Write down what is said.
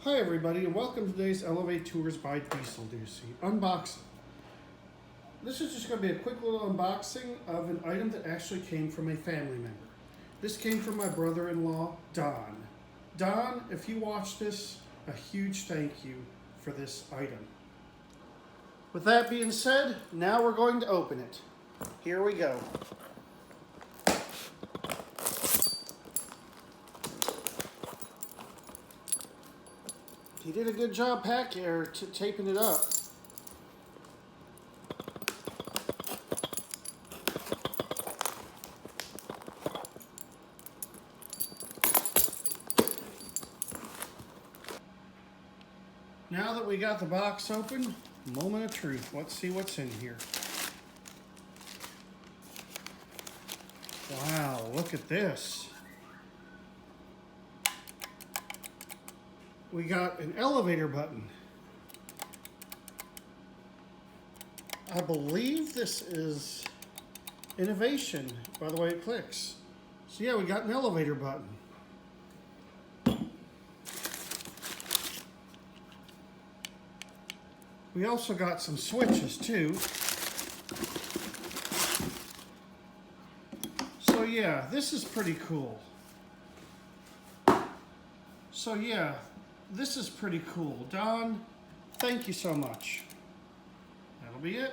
Hi everybody and welcome to today's elevaTOURS by Dieselducy unboxing. This is just going to be a quick little unboxing of an item that actually came from a family member. This came from my brother-in-law, Don. Don, if you watch this, a huge thank you for this item. With that being said, now we're going to open it. Here we go. He did a good job taping it up. Now that we got the box open, moment of truth. Let's see what's in here. Wow, look at this. We got an elevator button. I believe this is innovation by the way it clicks. So yeah, we got an elevator button. We also got some switches too. So yeah, this is pretty cool. So yeah, this is pretty cool. Don, thank you so much. That'll be it.